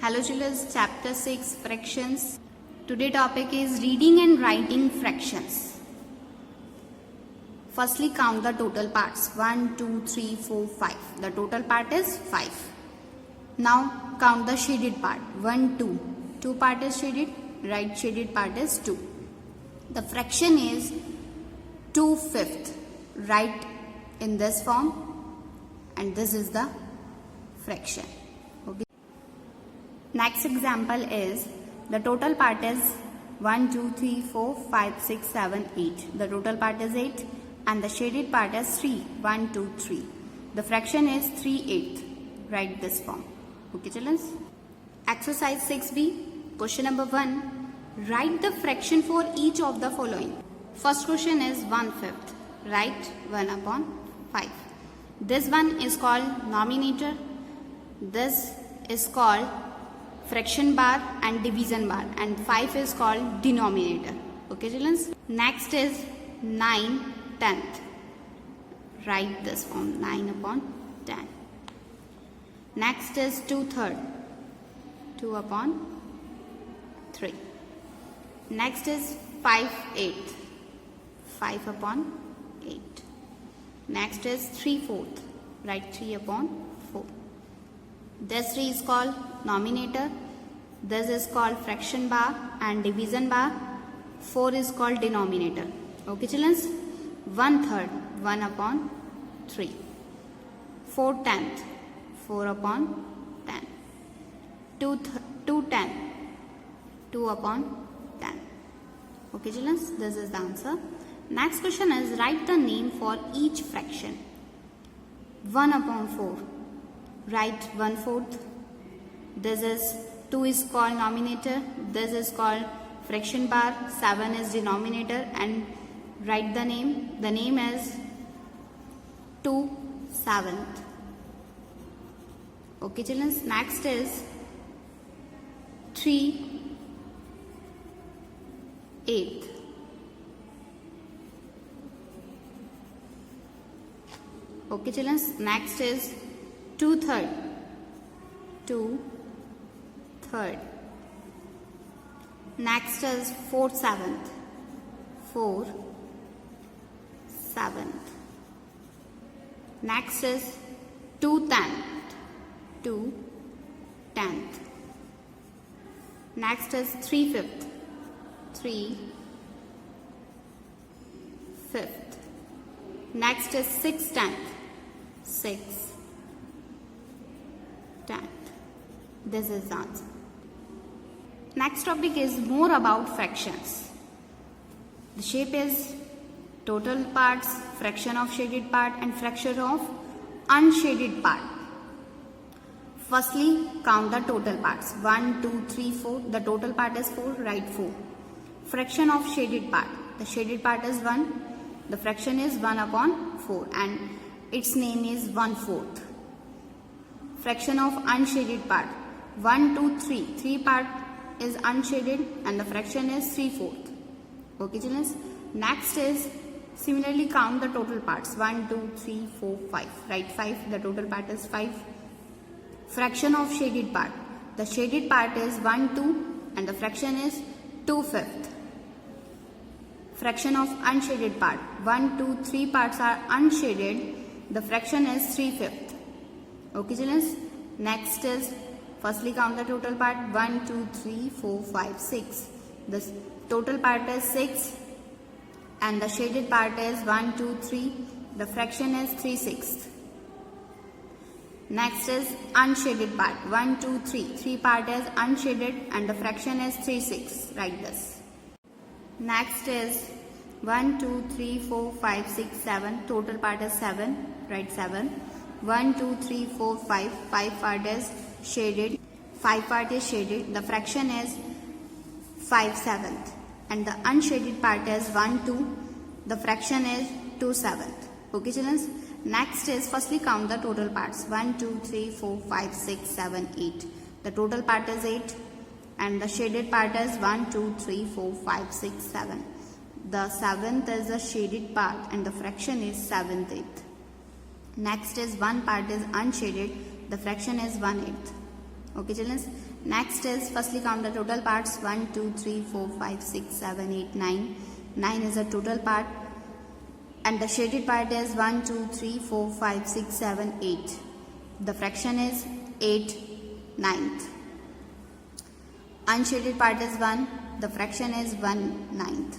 Hello children, chapter 6 fractions. Today topic is reading and writing fractions. Firstly count the total parts 1, 2, 3, 4, 5. The total part is 5. Now count the shaded part 1, 2. 2 part is shaded, right shaded part is 2. The fraction is 2/5. Write in this form and this is the fraction. Okay. Next example is the total part is 1, 2, 3, 4, 5, 6, 7, 8. The total part is 8 and the shaded part is 3. 1, 2, 3. The fraction is 3/8. Write this form. Okay, children. Exercise 6b. Question number 1. Write the fraction for each of the following. First question is 1/5. Write 1/5. This one is called nominator. This is called fraction bar and division bar, and 5 is called denominator. Okay, children. Next is 9/10. Write this form 9/10. Next is 2/3. 2/3. Next is 5/8. 5/8. Next is 3/4. Write 3/4. This 3 is called nominator. This is called fraction bar and division bar. 4 is called denominator. Okay, children. 1/3. 1/3. 4/10. 4/10. 2/10. 2/10. Okay, children. This is the answer. Next question is write the name for each fraction. 1/4. Write 1/4. This is 2 is called nominator. This is called fraction bar. 7 is denominator, and write the name. The name is 2/7. Okay, children. Next is 3/8. Okay, children. Next is 2/3. 2/3. Next is 4/7. 4/7. Next is 2/10. 2/10. Next is 3/5. 3/5. Next is 6/10. 6/10. This is the answer. Next topic is more about fractions. The shape is total parts, fraction of shaded part, and fraction of unshaded part. Firstly, count the total parts. 1, 2, 3, 4. The total part is 4. Write 4. Fraction of shaded part. The shaded part is 1. The fraction is 1/4 and its name is 1/4. Fraction of unshaded part. 1, 2, 3. 3 part is unshaded and the fraction is 3/4. Okay, children. Next is similarly count the total parts. 1, 2, 3, 4, 5. Write 5. The total part is 5. Fraction of shaded part. The shaded part is 1, 2 and the fraction is 2/5. Fraction of unshaded part. 1, 2, 3 parts are unshaded. The fraction is 3/5. Okay, children. Next is firstly count the total part. 1, 2, 3, 4, 5, 6. The total part is 6 and the shaded part is 1, 2, 3. The fraction is 3/6. Next is unshaded part. 1, 2, 3. 3 part is unshaded and the fraction is 3/6. Write this. Next is 1, 2, 3, 4, 5, 6, 7. Total part is 7. Write 7. 1, 2, 3, 4, 5. 5 part is shaded. 5 part is shaded. The fraction is 5/7 and the unshaded part is 1, 2. The fraction is 2/7. Okay, children. Next is firstly count the total parts. 1, 2, 3, 4, 5, 6, 7, 8. The total part is 8 and the shaded part is 1, 2, 3, 4, 5, 6, 7. The 7th is the shaded part and the fraction is 7/8. Next is one part is unshaded. The fraction is 1/8. Okay, children. Next is firstly count the total parts 1, 2, 3, 4, 5, 6, 7, 8, 9. 9 is the total part and the shaded part is 1, 2, 3, 4, 5, 6, 7, 8. The fraction is 8 ninth. Unshaded part is 1. The fraction is 1 ninth.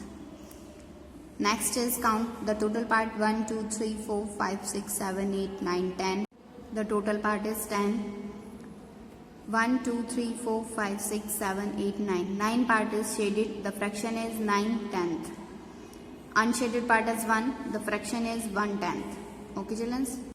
Next is count the total part 1, 2, 3, 4, 5, 6, 7, 8, 9, 10. The total part is 10. 1, 2, 3, 4, 5, 6, 7, 8, 9. 9 part is shaded. The fraction is 9 tenth. Unshaded part is 1. The fraction is 1 tenth. Okay, children?